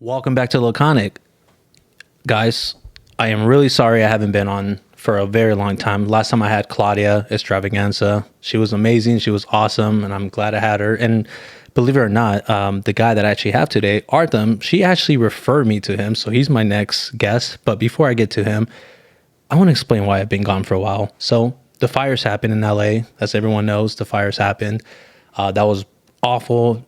Welcome back to Laconic. Guys, I am really sorry I haven't been on for a very long time. Last time I had Claudia Extravaganza. She was amazing. She was awesome, and I'm glad I had her. And believe it or not, the guy that I actually have today, Artem, she actually referred me to him, so he's my next guest. But before I get to him, I want to explain why I've been gone for a while. So the fires happened in LA. As everyone knows, the fires happened. That was awful.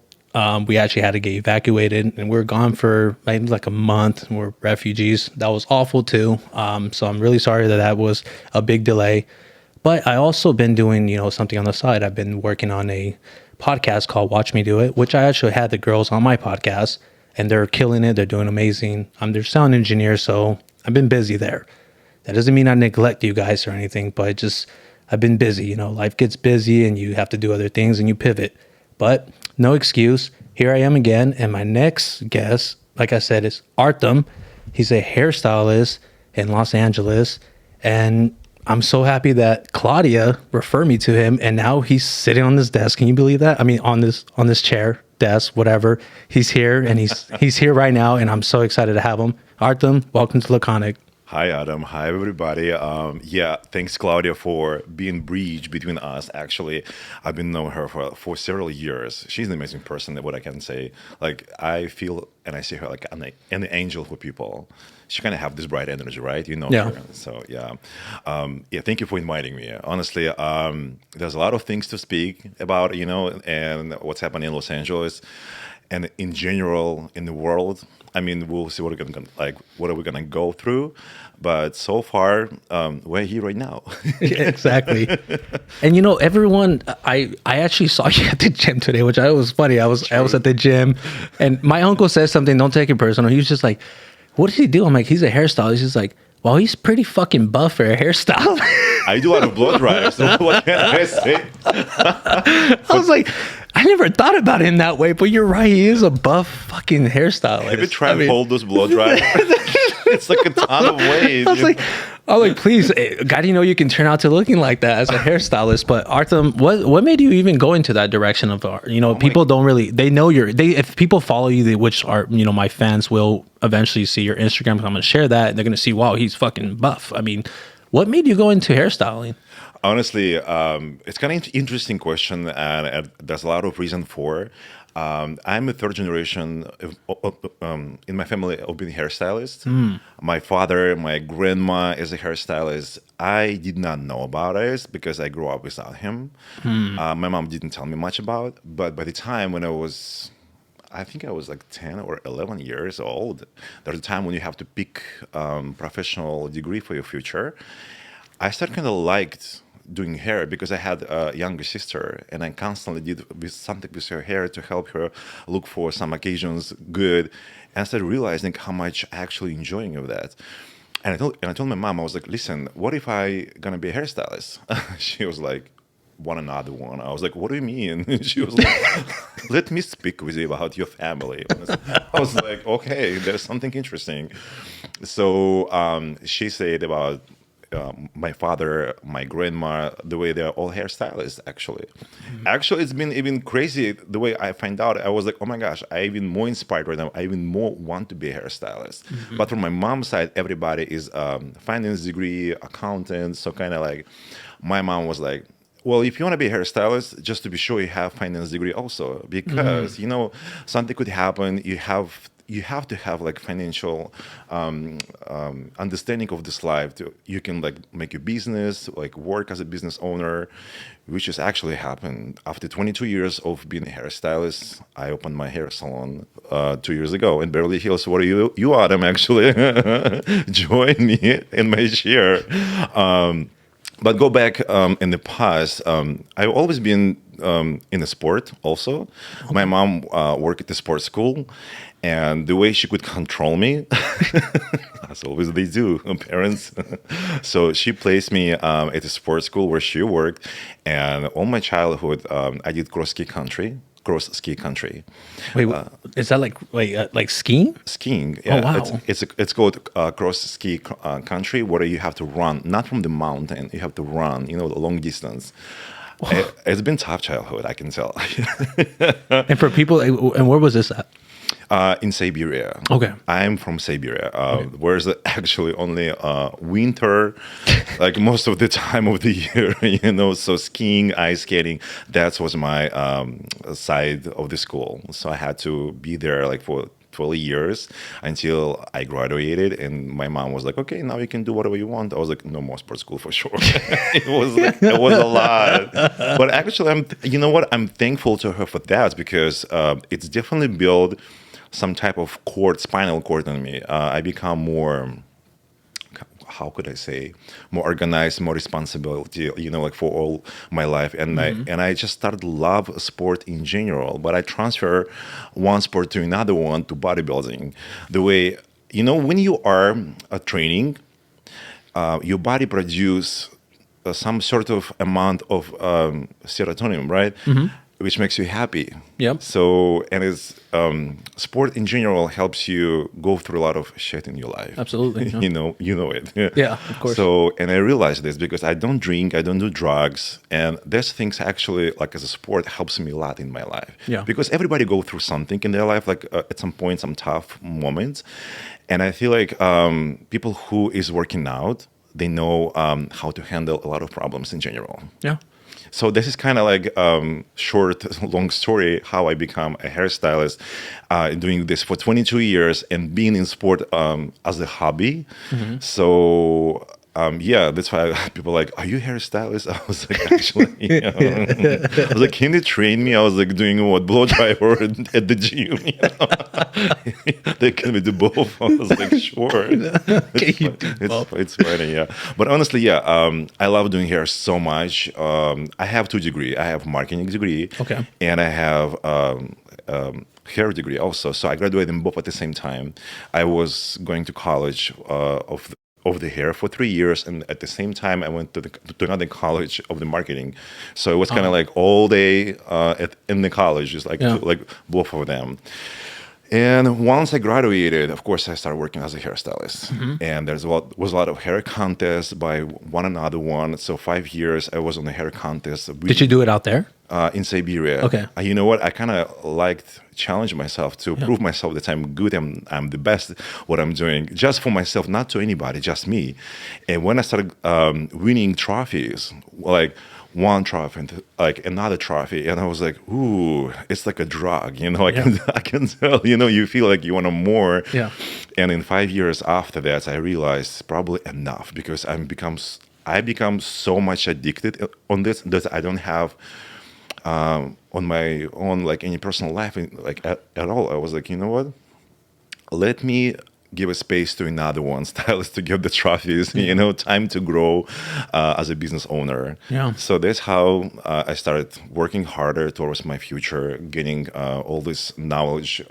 We actually had to get evacuated, and we were gone for maybe like a month. We're refugees. That was awful too. So I'm really sorry that was a big delay. But I also been doing, something on the side. I've been working on a podcast called Watch Me Do It, which I actually had the girls on my podcast, and they're killing it. They're doing amazing. I'm their sound engineer, so I've been busy there. That doesn't mean I neglect you guys or anything, but I've been busy. Life gets busy, and you have to do other things, and you pivot. But no excuse. Here I am again. And my next guest, like I said, is Artem. He's a hairstylist in Los Angeles. And I'm so happy that Claudia referred me to him. And now he's sitting on this desk. Can you believe that? I mean, on this chair, desk, whatever. He's here, and he's here right now. And I'm so excited to have him. Artem, welcome to Laconic. Hi, Adam. Hi, everybody. Thanks, Claudia, for being bridge between us. Actually, I've been knowing her for several years. She's an amazing person, what I can say. Like, I feel and I see her like an angel for people. She kind of have this bright energy, right? Yeah. Her. So, thank you for inviting me. Honestly, there's a lot of things to speak about, and what's happening in Los Angeles and in general in the world. I mean, we'll see what are we gonna go through, but so far we're here right now. Exactly. And everyone, I actually saw you at the gym today, which was funny. I was at the gym, and my uncle said something. Don't take it personal. He was just like, "What does he do?" I'm like, "He's a hairstylist." He's like, "Well, he's pretty fucking buff for a hairstyle." I do a lot of blow dryers. So what can I say? I was like, I never thought about him that way, but you're right. He is a buff fucking hairstylist. Have you tried to hold those blow dryers? It's like a ton of weight. I was like, please, God, you can turn out to looking like that as a hairstylist. But Artem, what made you even go into that direction of art? People don't really, they know if people follow you, which are, my fans will eventually see your Instagram. I'm going to share that, and they're going to see, wow, he's fucking buff. I mean, what made you go into hairstyling? Honestly, it's kind of interesting question, and there's a lot of reason for. I'm a third generation in my family of being hairstylist. My father, my grandma is a hairstylist. I did not know about it because I grew up without him. My mom didn't tell me much about, but by the time when I think I was like 10 or 11 years old. There's a time when you have to pick professional degree for your future. I started kind of liked doing hair because I had a younger sister, and I constantly did something with her hair to help her look for some occasions good. And I started realizing how much I actually enjoying of that. And I told my mom, I was like, listen, what if I gonna be a hairstylist? She was like, want another one? I was like, what do you mean? She was like, let me speak with you about your family. I was like, okay, there's something interesting. So she said about my father, my grandma, the way they're all hairstylists, actually. Actually, it's been even crazy the way I find out. I was like, oh my gosh, I even more inspired right now. I even more want to be a hairstylist. But from my mom's side, everybody is finance degree, accountant. So kind of like, my mom was like, well, if you want to be a hairstylist, just to be sure you have finance degree also, because something could happen. You have to have like financial understanding of this life. You can like make a business, like work as a business owner, which has actually happened. After 22 years of being a hairstylist, I opened my hair salon 2 years ago in Beverly Hills. What are you, Adam, actually join me in my chair. But go back in the past, I've always been in the sport also. My mom worked at the sports school, and the way she could control me, as always they do, parents. So she placed me at a sports school where she worked, and all my childhood I did cross ski country. Wait, is that like skiing? Skiing, yeah. Oh, wow. It's called cross ski country, where you have to run, not from the mountain, you have to run, the long distance. It's been tough childhood, I can tell. And for people, and where was this at? In Siberia. Okay. I'm from Siberia, where it's actually only winter, like most of the time of the year, So skiing, ice skating, that was my side of the school. So I had to be there like for 12 years until I graduated, and my mom was like, "Okay, now you can do whatever you want." I was like, "No more sports school for sure." It was a lot, but actually, you know what? I'm thankful to her for that because it's definitely built some type of spinal cord in me. I become more, how could I say, more organized, more responsibility, like for all my life. And I just started to love sport in general. But I transfer one sport to another one to bodybuilding. The way, when you are training, your body produce some sort of amount of serotonin, right? Which makes you happy. Yep. So, and it's sport in general helps you go through a lot of shit in your life. Absolutely. Yeah. You know it. Yeah, of course. So, and I realized this because I don't drink, I don't do drugs, and these things actually, like as a sport, helps me a lot in my life. Yeah. Because everybody go through something in their life, like at some point, some tough moments, and I feel like people who is working out, they know how to handle a lot of problems in general. Yeah. So this is kind of like short, long story how I become a hairstylist, doing this for 22 years and being in sport as a hobby. So yeah, that's why people are like, "Are you a hairstylist?" I was like, actually, I was like, "Can you train me?" I was like doing what, blow dryer at the gym. They can we do both? I was like, sure. It's funny, yeah. But honestly, yeah, I love doing hair so much. I have 2 degrees. I have marketing degree, Okay. and I have hair degree also. So I graduated them both at the same time. I was going to college of the hair for 3 years, and at the same time I went to another college of the marketing. So it was kind of like all day in the college, just like like both of them. And once I graduated, of course, I started working as a hairstylist. And was a lot of hair contests by one another one. So 5 years I was on the hair contest. Did you do it out there? In Siberia. Okay. You know what? I kind of liked challenge myself to prove myself that I'm good and I'm the best what I'm doing, just for myself, not to anybody, just me. And when I started winning trophies, like one trophy and like another trophy, and I was like, ooh, it's like a drug, I can tell, you feel like you want more. Yeah. And in 5 years after that, I realized probably enough, because I become so much addicted on this that I don't have on my own like any personal life like at all. I was like, you know what? Let me give a space to another one, stylist, to get the trophies. Time to grow as a business owner. Yeah. So that's how I started working harder towards my future, getting all this knowledge.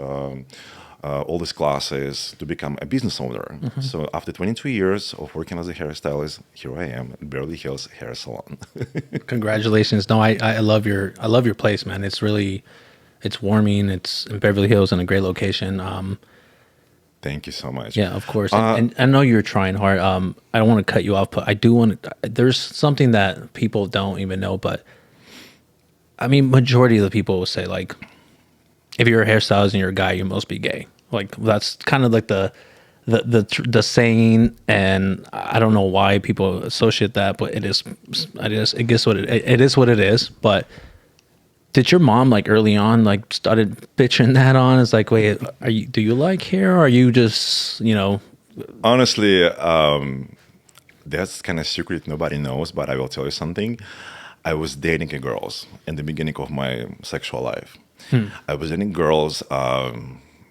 All these classes to become a business owner. So after 22 years of working as a hairstylist, here I am at Beverly Hills Hair Salon. Congratulations. No, I love your place, man. It's warming. It's in Beverly Hills in a great location. Thank you so much. Yeah, of course. And I know you're trying hard. I don't want to cut you off, but I do want to, there's something that people don't even know, but I mean, majority of the people will say like, if you're a hairstylist and you're a guy, you must be gay. Like that's kind of like the saying, and I don't know why people associate that, but it is what it is. But did your mom like early on like started bitching that on? It's like, wait, do you like hair, or are you just Honestly, that's kind of secret nobody knows, but I will tell you something. I was dating girls in the beginning of my sexual life. I was dating girls,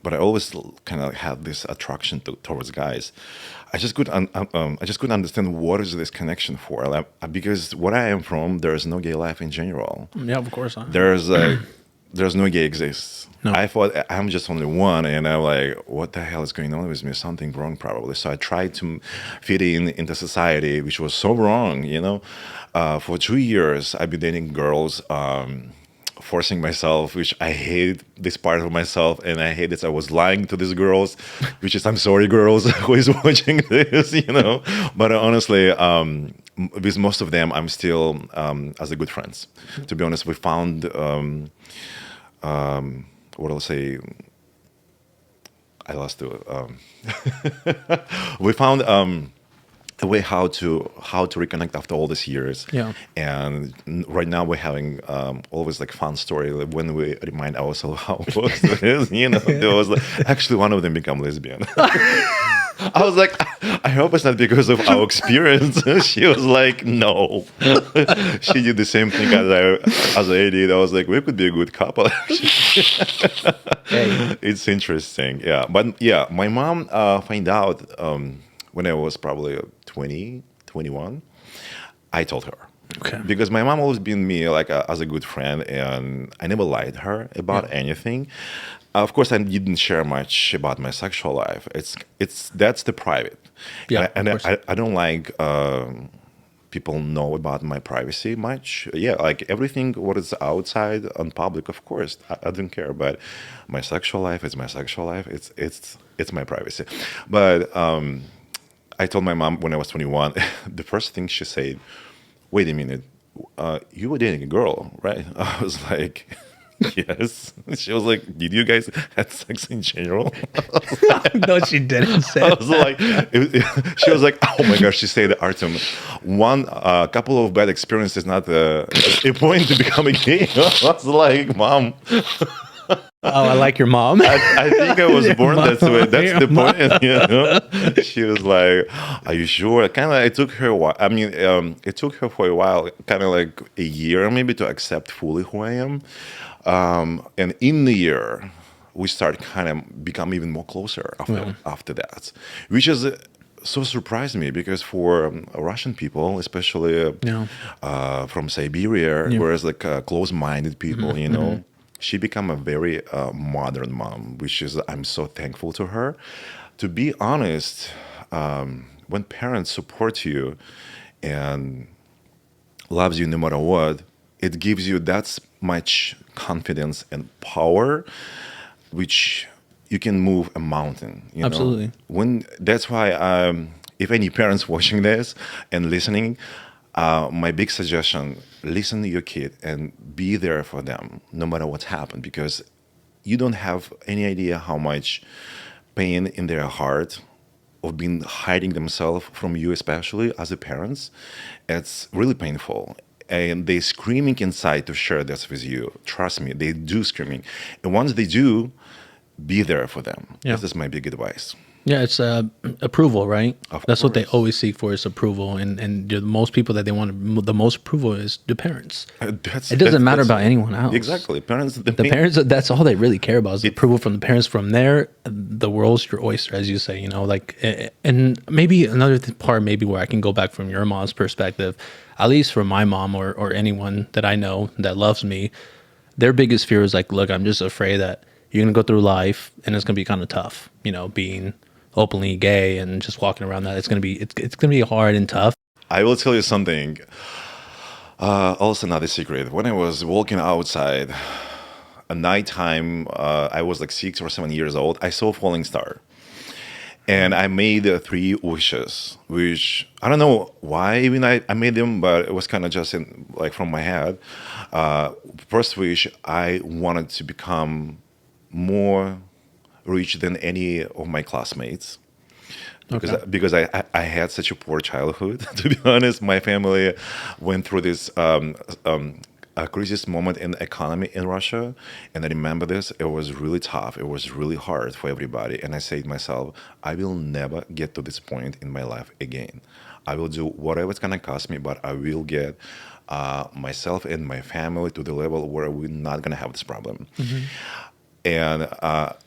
but I always kind of had this attraction towards guys. I just couldn't understand what is this connection for. Like, because where I am from, there is no gay life in general. Yeah, of course. There's no gay exists. No. I thought I'm just only one, and I'm like, what the hell is going on with me? Something wrong, probably. So I tried to fit into society, which was so wrong. For 2 years, I've been dating girls. Forcing myself, which I hate this part of myself, and I hate that I was lying to these girls, which is, I'm sorry, girls, who is watching this, But honestly, with most of them, I'm still as a good friends. To be honest, we found what I'll say, I lost it. We found a way how to reconnect after all these years. Yeah. And right now we're having always like fun story like, when we remind ourselves how close it is. You know, there was like, actually one of them become lesbian. I was like, I hope it's not because of our experience. She was like, no. She did the same thing as I did. I was like, we could be a good couple. Hey. It's interesting, yeah. But yeah, my mom find out when I was probably 20, 21. I told her. Okay. Because my mom always been me like as a good friend, and I never lied to her about Yeah. anything. Of course, I didn't share much about my sexual life. It's that's the private. Yeah, And of course. I don't like people know about my privacy much. Yeah, like everything what is outside on public, of course, I don't care. But my sexual life is my sexual life. It's my privacy. But I told my mom when I was 21. The first thing she said, "Wait a minute, you were dating a girl, right?" I was like, "Yes." She was like, "Did you guys have sex in general?" No, she didn't say I was that. like, she was like, "Oh my gosh," she said, "Artem, one couple of bad experiences not a point to becoming gay." I was like, "Mom, Oh, I like your mom. I think I was born Mom, that way. That's your the mom. point." You know? She was like, "Are you sure?" Kind of. It took her a while. I mean, it took her for a while, kind of like a year maybe, to accept fully who I am. And in the year, we start kind of become even more closer after that, which is. So surprised me because for Russian people, especially Yeah. from Siberia, Yeah. whereas like close-minded people, you know, she become a very modern mom, which is I'm so thankful to her. To be honest, when parents support you and loves you no matter what, it gives you that much confidence and power, which you can move a mountain. You know, Absolutely. when that's why if any parents watching this and listening, my big suggestion: listen to your kid and be there for them, no matter what's happened, because you don't have any idea how much pain in their heart of being hiding themselves from you, especially as a parents. It's really painful. And they screaming inside to share this with you. Trust me, they do screaming. And once they do, be there for them. Yeah. This is my big advice. Yeah, it's approval, right? Of That's what they course. always seek for is approval, and the most people that they want the most approval is the parents. It doesn't matter about anyone else. Exactly. Parents, The parents, that's all they really care about is the approval from the parents. From there, the world's your oyster, as you say. You know, like, and maybe another part, maybe where I can go back from your mom's perspective, at least for my mom or anyone that I know that loves me, their biggest fear is like, look, I'm just afraid that you're gonna go through life and it's gonna be kind of tough. You know, being openly gay and just walking around that it's gonna be hard and tough. I will tell you something. Also, another secret. When I was walking outside at nighttime, I was like 6 or 7 years old. I saw a falling star, and I made three wishes. Which I don't know why even I made them, but it was kind of just in, like from my head. First wish: I wanted to become more rich than any of my classmates Okay. because I had such a poor childhood. To be honest, my family went through this a crisis moment in the economy in Russia, and I remember this. It was really tough. It was really hard for everybody, and I said to myself, I will never get to this point in my life again. I will do whatever it's gonna cost me, but I will get myself and my family to the level where we're not gonna have this problem. And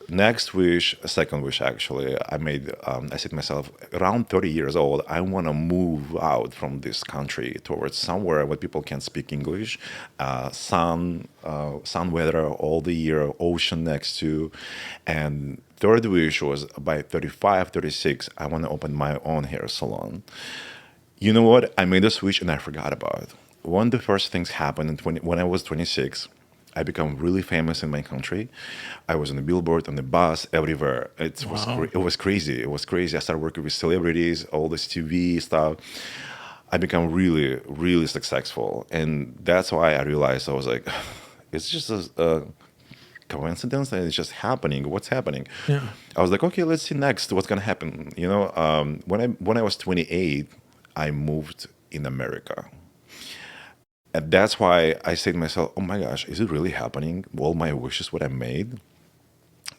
next wish, second wish actually, I made. I said to myself, around 30 years old, I want to move out from this country towards somewhere where people can speak English, sun weather all the year, ocean next to. And third wish was by 35, 36, I want to open my own hair salon. You know what? I made a switch and I forgot about it. One of the first things happened when I was 26. I become really famous in my country. I was on the billboard, on the bus, everywhere. Wow. It was crazy. It was crazy. I started working with celebrities, all this TV stuff. I become really, really successful, and that's why I realized I was like, it's just coincidence and it's just happening. What's happening? Yeah. I was like, okay, let's see next what's gonna happen. When I was 28, I moved in America. And that's why I said to myself, oh my gosh, is it really happening? All my wishes, what I made?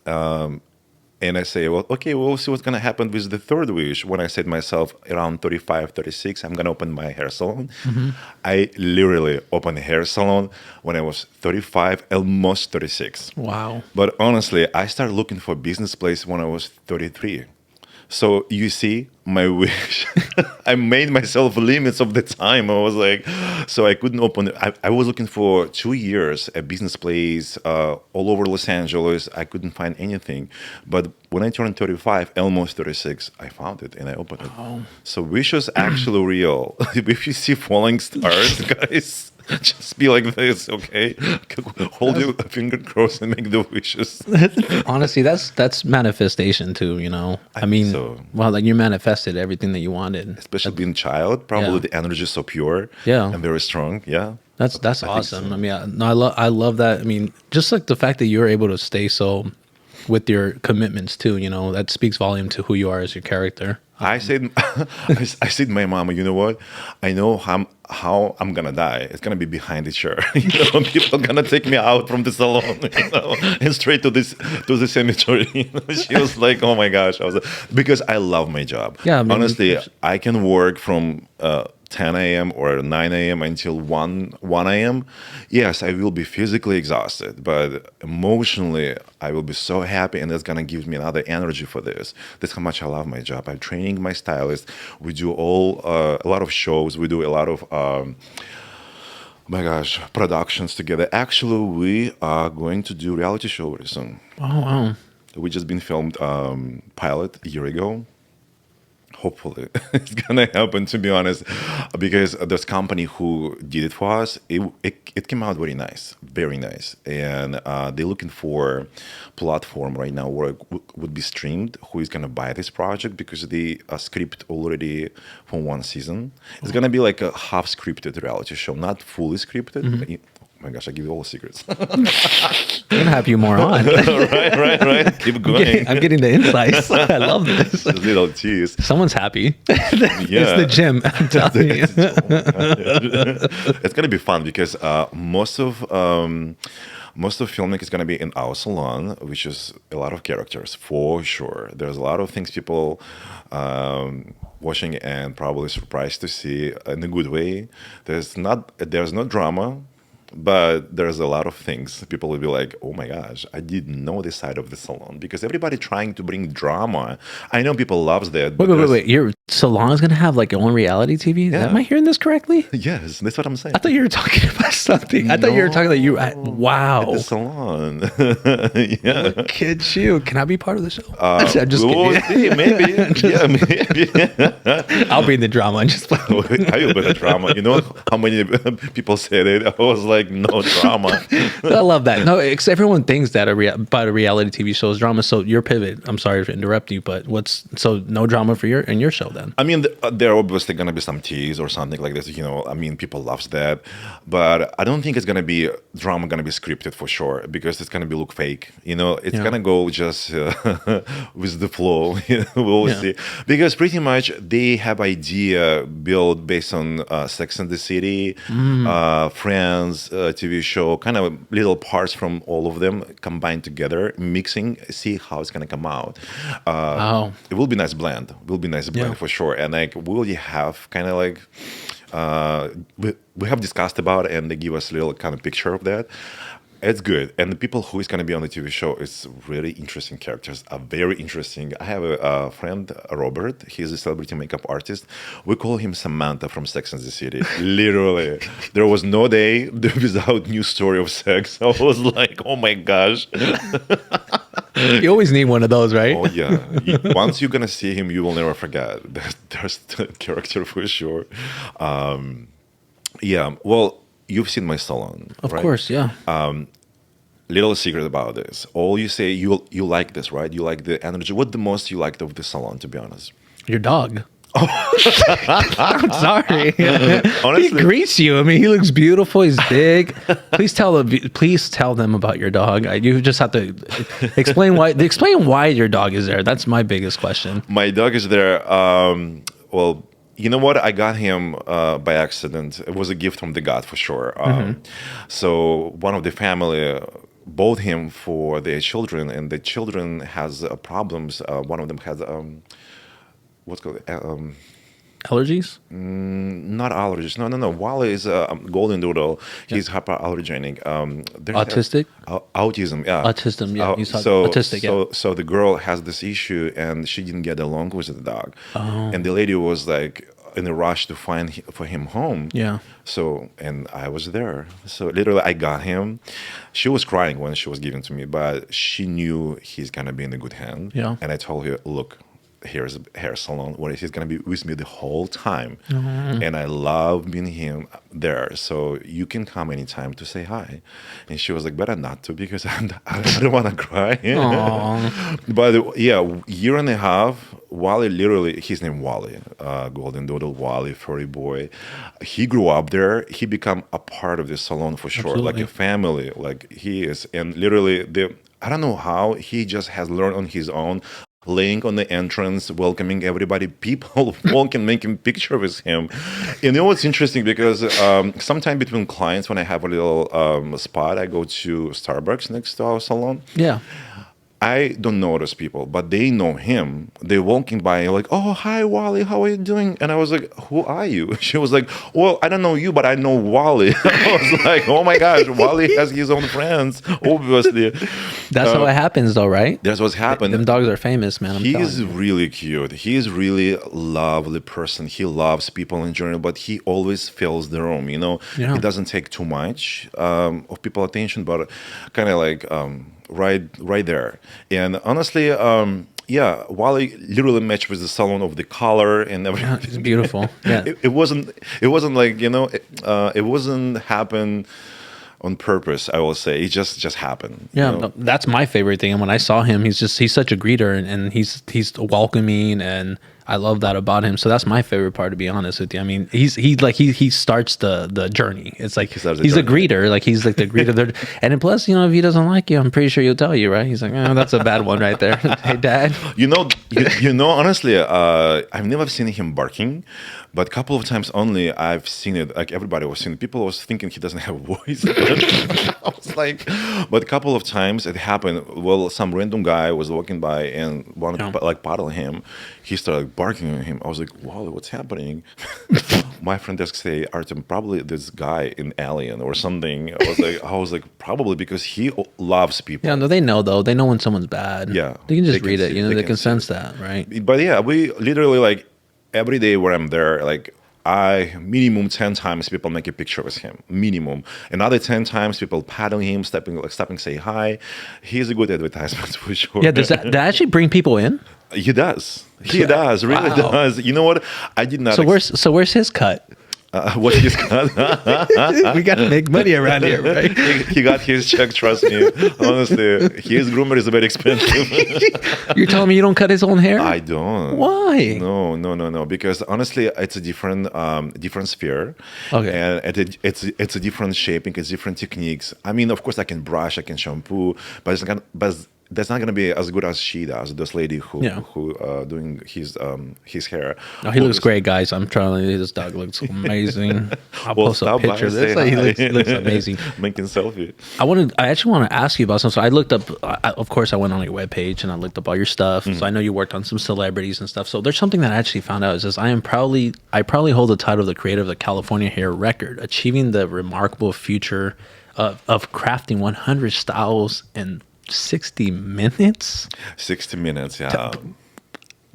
And I say, well, okay, we'll see what's going to happen with the third wish. When I said to myself, around 35, 36, I'm going to open my hair salon. I literally opened a hair salon when I was 35, almost 36. Wow. But honestly, I started looking for a business place when I was 33. So you see, my wish, I made myself limits of the time. I was like, so I couldn't open. I was looking for 2 years a business place all over Los Angeles. I couldn't find anything. But when I turned 35, almost 36, I found it and I opened it. Wow. So wish is actually real. If you see falling stars, guys, just be like this, okay? Hold your finger crossed and make the wishes. Honestly, that's manifestation too, you know. I mean, so. well, like you manifested everything that you wanted. Especially being child, probably Yeah. the energy is so pure Yeah. and very strong. Yeah. That's I think awesome. so. I mean, I love that. I mean, just like the fact that you're able to stay so with your commitments too, you know, that speaks volume to who you are as your character. I said, I said to my mama, you know what? I know how I'm gonna die. It's gonna be behind the chair. People gonna take me out from the salon, and straight to the cemetery. She was like, oh my gosh, because I love my job. Yeah, I mean, honestly, I can work from 10 a.m. or 9 a.m. until 1 a.m. Yes, I will be physically exhausted, but emotionally, I will be so happy, and that's gonna give me another energy for this. That's how much I love my job. I'm training my stylist. We do a lot of shows. We do a lot of my gosh, productions together. Actually, we are going to do reality show very soon. Oh wow. We just been filmed pilot a year ago. Hopefully it's gonna happen, to be honest, because this company who did it for us, it came out very nice, and they're looking for platform right now where it would be streamed. Who is gonna buy this project, because the script already from one season. It's gonna be like a half scripted reality show, not fully scripted. Oh my gosh, I give you all the secrets. I'm gonna have you more on. right. Keep going. I'm getting the insights. I love this. Just little tease. Someone's happy. Yeah. It's the gym. I'm telling you. It's gonna be fun because most of filming is gonna be in our salon, which is a lot of characters for sure. There's a lot of things people watching and probably surprised to see in a good way. There's no drama. But there's a lot of things people will be like, oh my gosh, I didn't know this side of the salon, because everybody trying to bring drama. I know people loves that. But Wait. Your salon is gonna have like your own reality TV? Yeah. Am I hearing this correctly? Yes, that's what I'm saying. I thought you were talking about something. I thought you were talking like you. Wow. At the salon. Yeah. Look at you. Can I be part of the show? I'm just We'll kidding. see, maybe. Yeah, maybe. I'll be in the drama and just. I will be the drama. You know how many people said it? I was like, no drama. I love that. No, because everyone thinks that about a reality TV show is drama. So your pivot. I'm sorry to interrupt you, but so no drama for your show then? I mean, there are obviously going to be some tease or something like this. I mean, people loves that, but I don't think it's going to be drama. Going to be scripted for sure, because it's going to be look fake. It's going to go just with the flow. We'll see, because pretty much they have idea built based on Sex and the City, Friends, TV show, kind of little parts from all of them combined together, mixing, see how it's going to come out. It will be nice blend. For sure. And like we will have kind of like we have discussed about it, and they give us a little kind of picture of that. It's good, and the people who is going to be on the TV show is really interesting characters. Are very interesting. I have a friend, Robert. He's a celebrity makeup artist. We call him Samantha from Sex and the City. Literally, there was no day without new story of sex. I was like, oh my gosh. You always need one of those, right? Oh yeah. Once you're gonna see him, you will never forget. There's the character for sure. Yeah. Well, you've seen my salon, Of right? course, yeah. Little secret about this. All you say, you like this, right? You like the energy. What the most you liked of the salon, to be honest? Your dog. I'm sorry. He Honestly, greets you. I mean, he looks beautiful. He's big. Please tell them about your dog. You just have to explain why your dog is there. That's my biggest question. my dog is there. Well, you know what? I got him by accident. It was a gift from the God for sure. So one of the family bought him for their children, and the children has problems. One of them has what's called Allergies? not allergies. No. Wally is a golden doodle. He's hyperallergenic. There's Autistic? autism. Yeah, Autism, yeah. He's so autistic, yeah. so the girl has this issue, and she didn't get along with the dog, Oh. and the lady was like in a rush to find for him home. Yeah. So, and I was there. So literally, I got him. She was crying when she was given to me, but she knew he's gonna be in a good hand. Yeah. And I told her, look, here's a hair salon where he's gonna be with me the whole time, and I love being him there. So you can come anytime to say hi. And she was like, better not to because I don't want to cry. Aw. But yeah, year and a half. Wally, literally, his name Wally, Golden Doodle Wally, furry boy. He grew up there. He become a part of the salon for sure, like Absolutely. a family, like he is. And literally, I don't know how he just has learned on his own, laying on the entrance, welcoming everybody, people walking, making picture with him. You know what's interesting because sometime between clients, when I have a little spot, I go to Starbucks next to our salon. Yeah. I don't notice people, but they know him. They're walking by and like, oh, hi, Wally, how are you doing? And I was like, who are you? She was like, well, I don't know you, but I know Wally. I was like, oh my gosh, Wally has his own friends, obviously. That's how it happens, though, right? That's what's happened. Them dogs are famous, man. I'm He telling is you. really cute. He is really lovely person. He loves people in general, but he always fills the room. You know, Yeah. he doesn't take too much of people attention, but kind of like right there. And honestly, yeah, Wally literally matched with the salon of the color and everything. Yeah, it's beautiful. Yeah. It wasn't like it wasn't happen on purpose. I will say it just happened. Yeah, you know? no, that's my favorite thing. And when I saw him, he's such a greeter, and he's welcoming, and I love that about him. So that's my favorite part, to be honest with you. I mean, he starts the journey. It's like He starts the he's a journey. greeter, like he's like the greeter there. And then plus, if he doesn't like you, I'm pretty sure he'll tell you, right? He's like, oh, that's a bad one right there. Hey, Dad. Honestly, I've never seen him barking, but a couple of times only I've seen it. Like everybody was seeing it. People was thinking he doesn't have a voice. I was like, but a couple of times it happened. Well, some random guy was walking by and wanted Yeah. to like paddle him. He started barking at him. I was like, wow, what's happening? My friend desk say, Artem, probably this guy in Alien or something. I was like, probably because he loves people. Yeah, no, they know though. They know when someone's bad. Yeah, they can just they can read it. see- They they can can see sense it. that, right? But yeah, we literally like every day where I'm there, like I minimum 10 times people make a picture with him, minimum. Another 10 times people paddling him, stopping, say hi. He's a good advertisement for sure. Yeah, does that actually bring people in? He does. He does. Really Wow. does. You know what? I did not. So where's his cut? what he's got? We gotta make money around here, right? he got his check. Trust me. Honestly, his groomer is very expensive. You're telling me you don't cut his own hair? I don't. Why? No. Because honestly, it's a different sphere. Okay. And it's a different shaping. It's different techniques. I mean, of course, I can brush, I can shampoo, but that's not gonna be as good as she does. This lady who doing his hair. No, he looks great, guys. I'm trying to. This dog looks amazing. I'll post a stop by picture of and this. say He hi. looks amazing. Making selfie. I actually want to ask you about something. So I looked up. Of course, I went on your webpage and I looked up all your stuff. So I know you worked on some celebrities and stuff. So there's something that I actually found out. Is this, I proudly hold the title of the creator of the California hair record, achieving the remarkable future of crafting 100 styles in 60 minutes. 60 minutes. Yeah.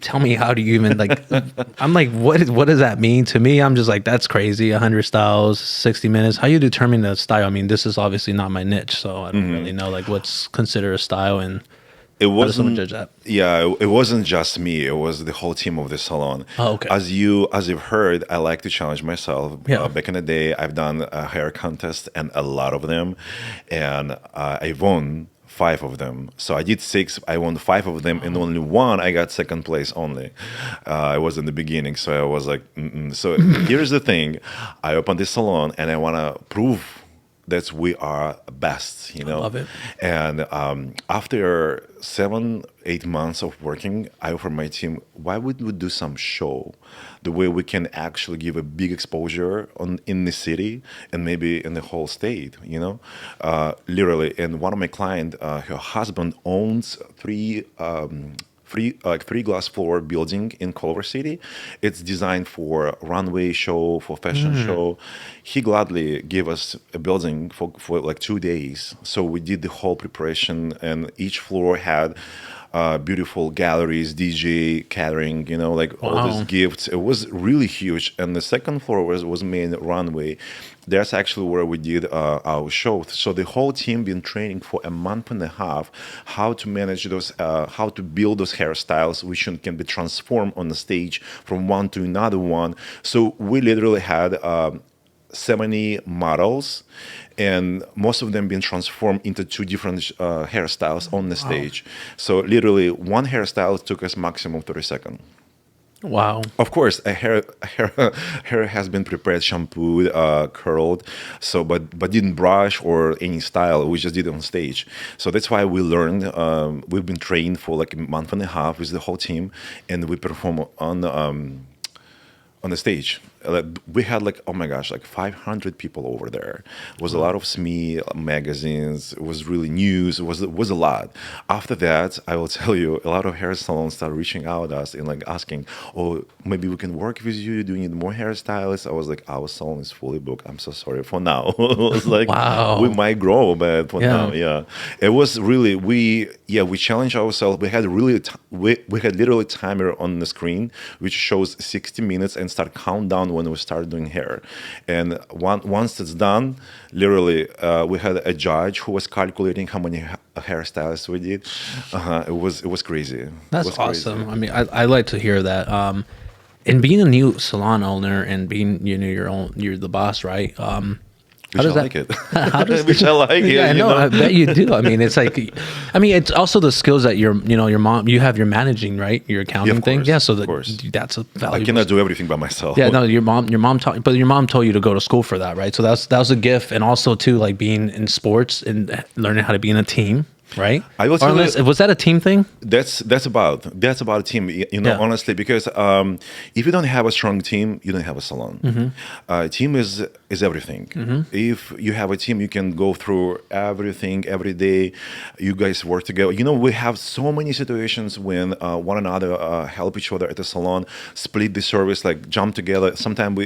Tell me, how do you even I'm like, what does that mean to me? I'm just like, that's crazy. 100 styles, 60 minutes. How you determine the style? I mean, this is obviously not my niche, so I don't really know like what's considered a style, and It how does someone wasn't. judge that? Yeah, it wasn't just me. It was the whole team of the salon. Oh, okay. As you've heard, I like to challenge myself. Yeah. Back in the day, I've done a hair contest and a lot of them, and I won 5 of them. So I did 6. I won 5 of them, and only one I got second place only. I was in the beginning, so I was like, mm-mm. So here's the thing: I opened this salon, and I want to prove that we are best, I love it. And after 7, 8 months of working, I offered my team, why would we do some show, the way we can actually give a big exposure on in the city and maybe in the whole state, literally. And one of my clients, her husband owns three glass floor building in Culver City. It's designed for runway show, for fashion show. He gladly gave us a building for like 2 days. So we did the whole preparation, and each floor had beautiful galleries, DJ, catering, like all these Wow. gifts. It was really huge. And the second floor was main runway. That's actually where we did our show. So the whole team been training for a month and a half how to manage those, how to build those hairstyles, which can be transformed on the stage from one to another one. So we literally had 70 models, and most of them being transformed into 2 different hairstyles on the stage. So literally one hairstyle took us maximum 30 seconds. Wow. Of course, hair has been prepared, shampooed, curled, so but didn't brush or any style. We just did it on stage. So that's why we learned. We've been trained for like a month and a half with the whole team, and we perform on the stage. Like, we had like, oh my gosh, like 500 people over there. It was a lot of SME magazines. It was really news. It was a lot. After that, I will tell you, a lot of hair salons started reaching out to us and like asking, oh, maybe we can work with you. Do you need more hairstylists? I was like, our salon is fully booked. I'm so sorry for now. It was like, we Wow. might grow, but for Yeah. now, yeah. It was really, we challenged ourselves. We had really, we had literally timer on the screen, which shows 60 minutes and start countdown when we start doing hair. And once it's done, literally, we had a judge who was calculating how many hairstylists we did. It was crazy. It That's was crazy. awesome. I mean, I like to hear that. And being a new salon owner and being, you're the boss, right? Which does I that- like it. How does Which I like it. Yeah, I know. I bet you do. I mean, it's like, I mean, it's also the skills that your mom, you have your managing, right? Your accounting thing. course, Yeah. So of course. that's a I valuable. cannot do everything by myself. Yeah. No, your mom taught, but your mom told you to go to school for that, right? So that was a gift. And also too, like being in sports and learning how to be in a team, right? I will Or tell you- unless, was that a team thing? That's about a team, Yeah. honestly, because if you don't have a strong team, you don't have a salon. Team is everything. If you have a team, you can go through everything every day. You guys work together. We have so many situations when one another help each other at the salon, split the service, like jump together. Sometimes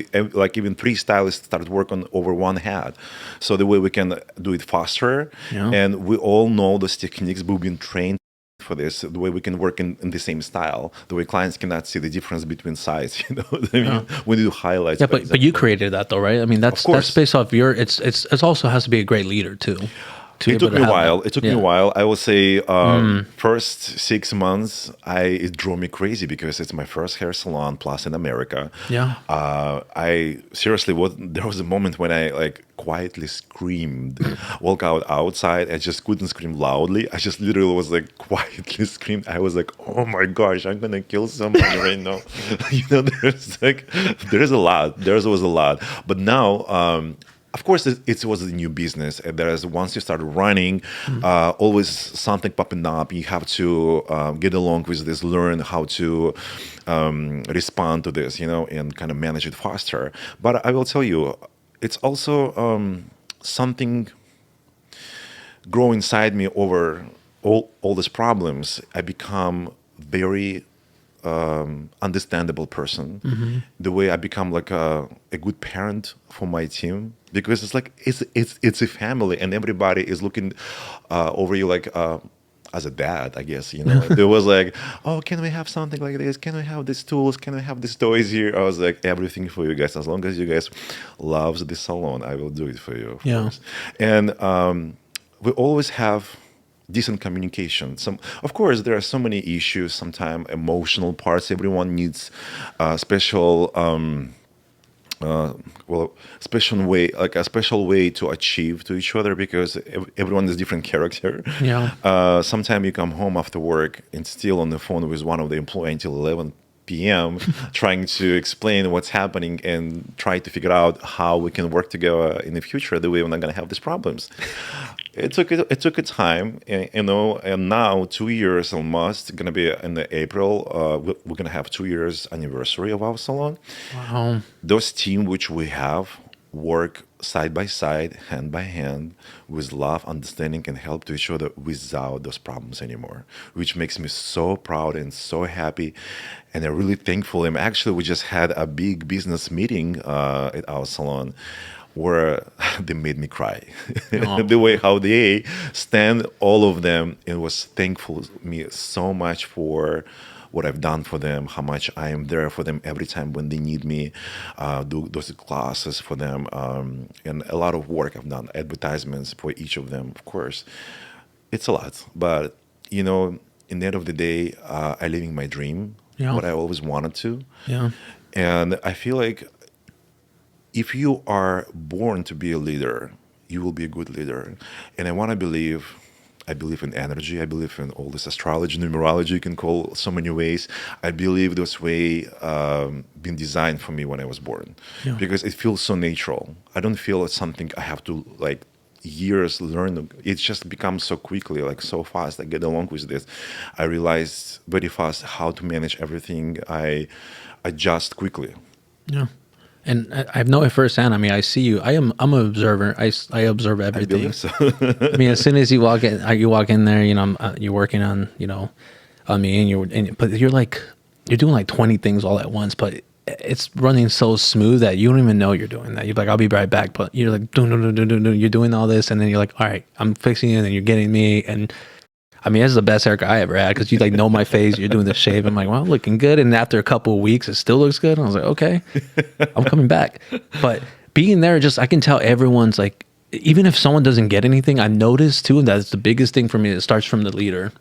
like even 3 stylists start working over one head, so the way we can do it faster. Yeah. And we all know those techniques. We've been trained for this, the way we can work in the same style, the way clients cannot see the difference between sides. What I mean? We do highlights. Yeah, for but you example. created that though, right? I mean, that's course. based off your. It's also has to be a great leader too. To be It able took to me a have while. that. It took me a Yeah. while. I will say, first 6 months, it drove me crazy because it's my first hair salon, plus in America. Yeah. I seriously, there was a moment when I like quietly screamed, walk outside. I just couldn't scream loudly. I just literally was like quietly screamed. I was like, oh my gosh, I'm gonna kill somebody right now. There's a lot. There was a lot. But now, of course, it was a new business. And once you start running, always something popping up. You have to get along with this, learn how to respond to this, and kind of manage it faster. But I will tell you, it's also something grow inside me over all these problems. I become very understandable person. The way I become like a good parent for my team, because it's like it's a family and everybody is looking over you like as a dad, I guess. There was like, oh, can we have something like this? Can we have these tools? Can we have these toys here? I was like, everything for you guys. As long as you guys loves the salon, I will do it for you, of Yeah. course. And we always have decent communication. Of course, there are so many issues, sometimes emotional parts. Everyone needs special well, special way, like a special way to achieve to each other, because everyone is different character. Yeah. Sometimes you come home after work and still on the phone with one of the employee until 11 p.m. trying to explain what's happening and try to figure out how we can work together in the future, the way we're not going to have these problems. It took a time, and now 2 years almost. Gonna be in the April. We're gonna have 2 years anniversary of our salon. Wow. Those team which we have work side by side, hand by hand, with love, understanding, and help to each other without those problems anymore, which makes me so proud and so happy. And I'm really thankful. And actually, we just had a big business meeting at our salon where they made me cry. Oh. The way how they stand, all of them, and was thankful me so much for what I've done for them, how much I am there for them every time when they need me, do those classes for them, and a lot of work I've done, advertisements for each of them, of course. It's a lot, but in the end of the day, I living my dream, Yeah. what I always wanted to, Yeah. and I feel like if you are born to be a leader, you will be a good leader. And I believe in energy. I believe in all this astrology, numerology, you can call so many ways. I believe this way been designed for me when I was born, Yeah. because it feels so natural. I don't feel it's something I have to like years learn. It just becomes so quickly, like so fast. I get along with this. I realized very fast how to manage everything. I adjust quickly. Yeah. And I know it firsthand. I mean, I see you. I'm an observer. I observe I everything. believe so. I mean, as soon as you walk in there, you're working on, on me, but you're doing like 20 things all at once, but it's running so smooth that you don't even know you're doing that. You're like, I'll be right back, but you're like, you're doing all this, and then you're like, all right, I'm fixing it, and you're getting me, and I mean, this is the best haircut I ever had, because you like know my face. You're doing the shave. I'm like, well, looking good. And after a couple of weeks, it still looks good. And I was like, okay, I'm coming back. But being there, I can tell everyone's like, even if someone doesn't get anything, I noticed too, and that's the biggest thing for me. It starts from the leader.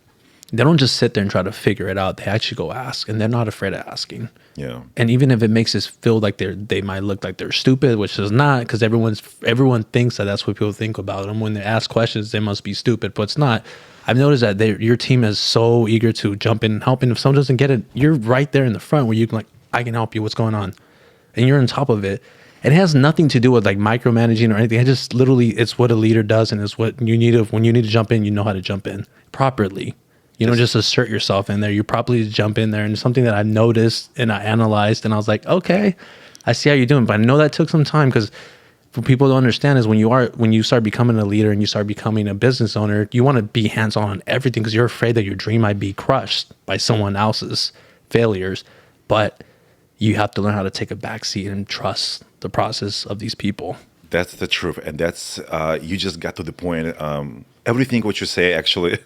They don't just sit there and try to figure it out. They actually go ask, and they're not afraid of asking. Yeah. And even if it makes us feel like they might look like they're stupid, which is not, because everyone thinks that that's what people think about them. When they ask questions, they must be stupid, but it's not. I've noticed that your team is so eager to jump in and help. And if someone doesn't get it, you're right there in the front where you can I can help you. What's going on? And you're on top of it. It has nothing to do with like micromanaging or anything. It's what a leader does, and it's what you need when you need to jump in, you know how to jump in properly. You don't just assert yourself in there. You properly jump in there. And it's something that I noticed and I analyzed, and I was like, okay, I see how you're doing. But I know that took some time, because what people don't understand is when you start becoming a leader and you start becoming a business owner, you want to be hands-on on everything, because you're afraid that your dream might be crushed by someone else's failures. But you have to learn how to take a backseat and trust the process of these people. That's the truth, and that's you just got to the point. Everything what you say actually,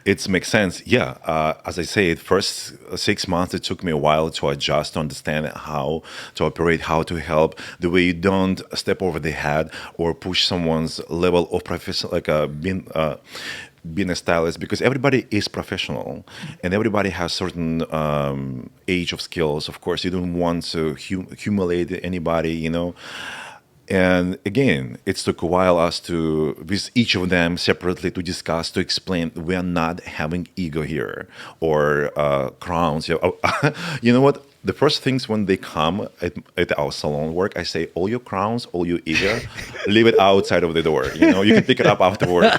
it makes sense. Yeah, as I say, the first 6 months it took me a while to adjust, to understand how to operate, how to help. The way you don't step over the head or push someone's level of professional, like being a stylist, because everybody is professional and everybody has certain age of skills. Of course, you don't want to humiliate anybody. And again, it took a while us to, with each of them separately, to discuss, to explain we are not having ego here or crowns. You know what? The first things when they come at our salon work, I say, all your crowns, all your ego, leave it outside of the door. You can pick it up afterward.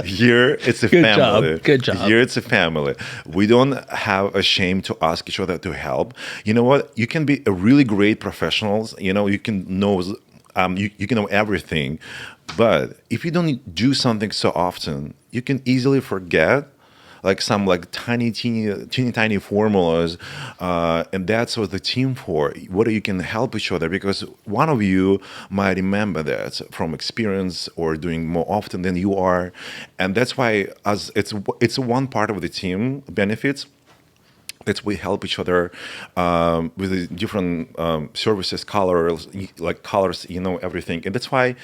Here, it's a Good family. job. Good job. Here, it's a family. We don't have a shame to ask each other to help. You know what? You can be a really great professionals. You can know, you can know everything. But if you don't do something so often, you can easily forget like some like tiny formulas, and that's what the team for. What you can help each other, because one of you might remember that from experience or doing more often than you are, and that's why as it's one part of the team benefits. That we help each other with the different services, colors, everything, and that's why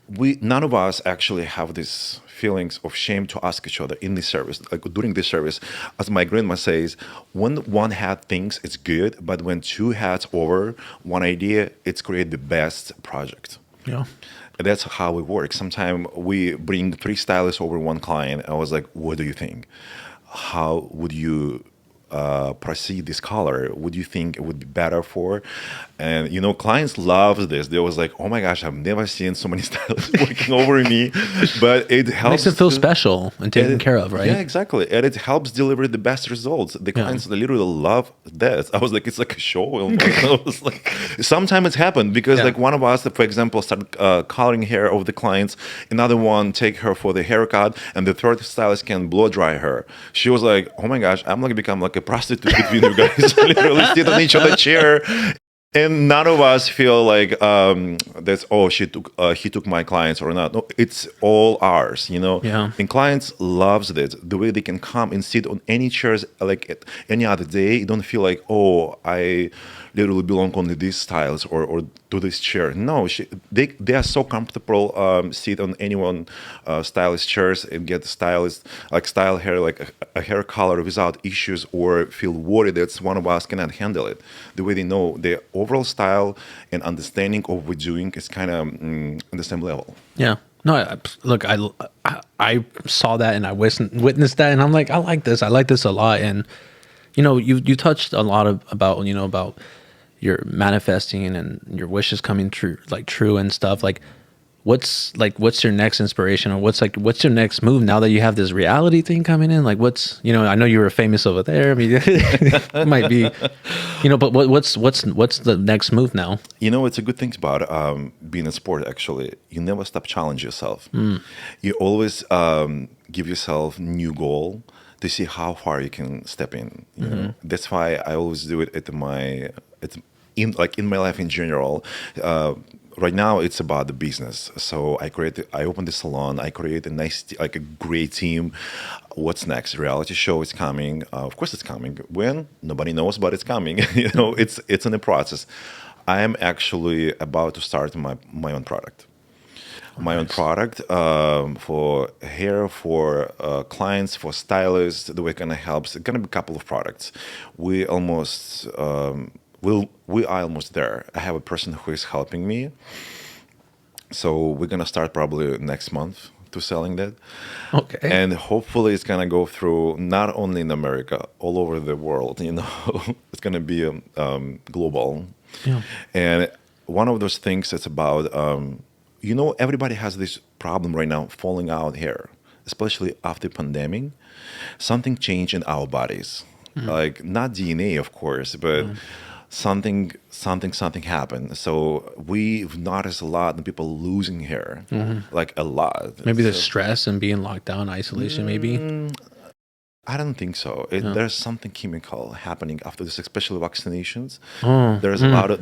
none of us actually have this feelings of shame to ask each other in this service, like during this service. As my grandma says, when one hat thinks it's good, but when two hats over one idea, it's create the best project. Yeah. And that's how it works. Sometimes we bring three stylists over one client. I was like, what do you think? How would you proceed this color? Would you think it would be better for? And clients love this. They was like, oh my gosh, I've never seen so many stylists working over me. But it helps. Makes them feel special and taken care of, right? Yeah, exactly. And it helps deliver the best results. The clients literally love this. I was like, it's like a show. I was like, sometimes it's happened because like one of us, for example, started coloring hair of the clients. Another one take her for the haircut, and the third stylist can blow dry her. She was like, oh my gosh, I'm gonna become like a prostitute between you guys. Literally sit on each other chair. And none of us feel like that's he took my clients or not. No, it's all ours, Yeah. And clients loves this. The way they can come and sit on any chairs like any other day. You don't feel like, oh, I literally belong only these styles or to this chair. No, they are so comfortable. Sit on anyone stylist chairs and get stylist like style hair like a hair color without issues or feel worried that one of us cannot handle it. The way they know the overall style and understanding of what we're doing is kind of on the same level. Yeah. No, look, I saw that and I witnessed that, and I'm like, I like this a lot. And you touched a lot about your manifesting and your wishes coming true and stuff. Like, what's your next inspiration, or what's your next move now that you have this reality thing coming in? Like, I know you were famous over there. I mean, it might be, but what's the next move now? It's a good thing about being in sport. Actually, you never stop challenge yourself. You always give yourself new goal to see how far you can step in. That's why I always do it in my life in general. Right now, it's about the business. So I opened the salon. I create a great team. What's next? Reality show is coming. Of course, it's coming. When? Nobody knows, but it's coming. It's in the process. I am actually about to start my own product. My own product for hair, for clients, for stylists. The way it's gonna help. It's gonna be a couple of products. We are almost there. I have a person who is helping me. So we're gonna start probably next month to selling that. Okay. And hopefully it's gonna go through not only in America, all over the world. It's gonna be global. Yeah. And one of those things that's about everybody has this problem right now, falling out hair, especially after pandemic. Something changed in our bodies, like not DNA, of course, but something happened. So we've noticed a lot of people losing hair, like a lot. Maybe the stress and being locked down, isolation, maybe. I don't think so. There's something chemical happening after this, especially vaccinations. Oh, There's a lot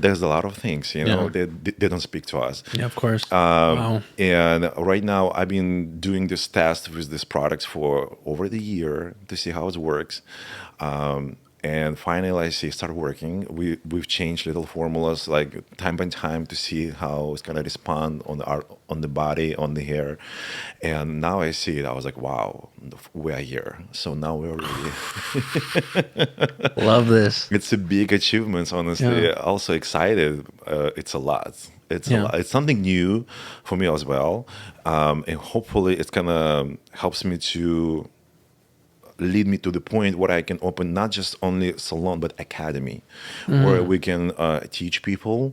of things, they don't speak to us. Yeah, of course. Wow. And right now, I've been doing this test with this products for over the year to see how it works. And finally, I see it start working. We've changed little formulas like time by time to see how it's gonna respond on the body, on the hair. And now I see it. I was like, wow, we are here. So now we're really love this. It's a big achievement, honestly. Yeah. Also excited. It's a lot. It's a lot. It's something new for me as well. And hopefully it's gonna helps me to lead me to the point where I can open not just only salon but academy, where we can teach people.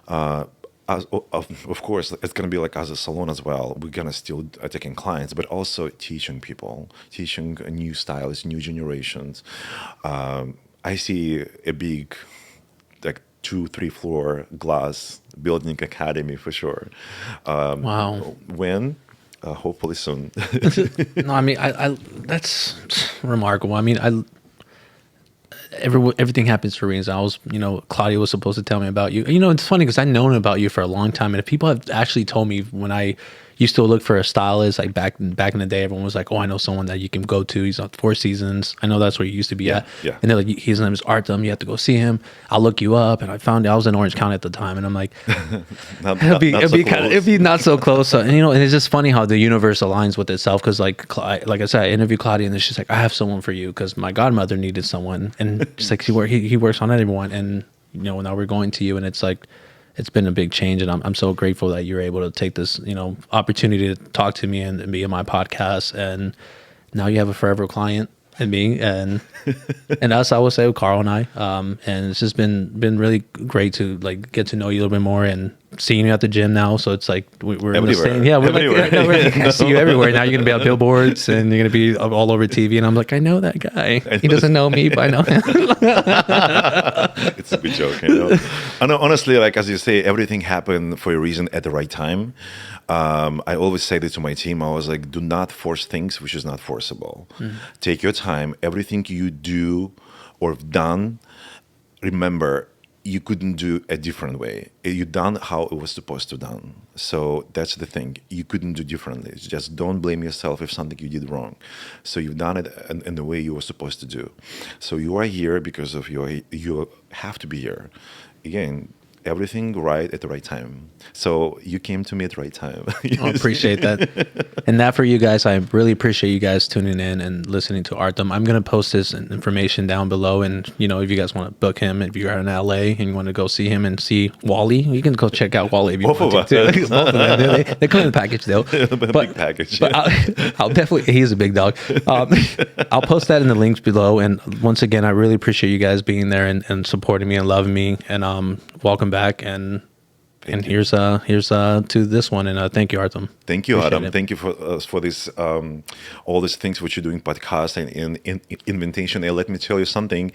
Of course, it's gonna be like as a salon as well. We're gonna still taking clients, but also teaching people, teaching new stylists, new generations. I see a big, like 2-3 floor glass building academy for sure. Wow. When? Hopefully soon. No, I mean, I that's remarkable. I mean, everything happens for reasons. I was, Claudia was supposed to tell me about you. It's funny because I've known about you for a long time, and if people have actually told me when I, you still look for a stylist. Like back in the day, everyone was like, "Oh, I know someone that you can go to. He's on Four Seasons. I know that's where you used to be at." Yeah. And they're like, "His name is Artem. You have to go see him. I'll look you up." And I found I was in Orange County at the time, and I'm like, it'd be not so close. So, and and it's just funny how the universe aligns with itself. Because like I said, I interviewed Claudia, and she's like, "I have someone for you," because my godmother needed someone, and she's like, he works on everyone, and now we're going to you, and it's like, it's been a big change, and I'm so grateful that you're able to take this opportunity to talk to me and be in my podcast, and now you have a forever client in me, and us, I would say, with Carl and I, and it's just been really great to like get to know you a little bit more, and seeing you at the gym now. So it's like we're in the same. Yeah, we're like, I see you everywhere now. You're gonna be on billboards, and you're gonna be all over TV. And I'm like, I know that guy. He doesn't know me, but I know him. It's a good joke, And honestly, like as you say, everything happened for a reason at the right time. I always say this to my team. I was like, do not force things which is not forcible. Take your time. Everything you do or have done, remember, you couldn't do a different way. You done how it was supposed to done. So that's the thing. You couldn't do differently. Just don't blame yourself if something you did wrong. So you've done it in the way you were supposed to do. So you are here because of you have to be here. Again, everything right at the right time. So you came to me at the right time. I appreciate that. And that for you guys, I really appreciate you guys tuning in and listening to Artem. I'm going to post this information down below. And, if you guys want to book him, if you're in LA and you want to go see him and see Wally, you can go check out Wally if you want to. Both of them. They come in the package, though. Big package. But I'll definitely, he's a big dog. I'll post that in the links below. And once again, I really appreciate you guys being there and supporting me and loving me. And welcome back. And here's to this one, and thank you, Artem. Thank you, Adam. Thank you for this all these things which you're doing, podcast and invitation. And let me tell you something,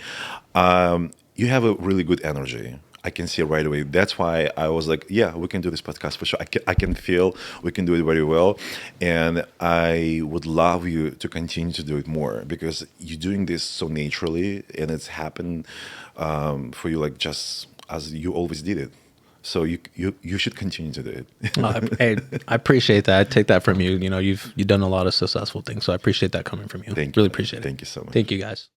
you have a really good energy. I can see it right away. That's why I was like, yeah, we can do this podcast for sure. I can feel we can do it very well, and I would love you to continue to do it more, because you're doing this so naturally, and it's happened for you like just as you always did it. So you should continue to do it. Hey, I appreciate that. I take that from you. You've done a lot of successful things, so I appreciate that coming from you. Thank you. Really appreciate it. Thank you so much. Thank you, guys.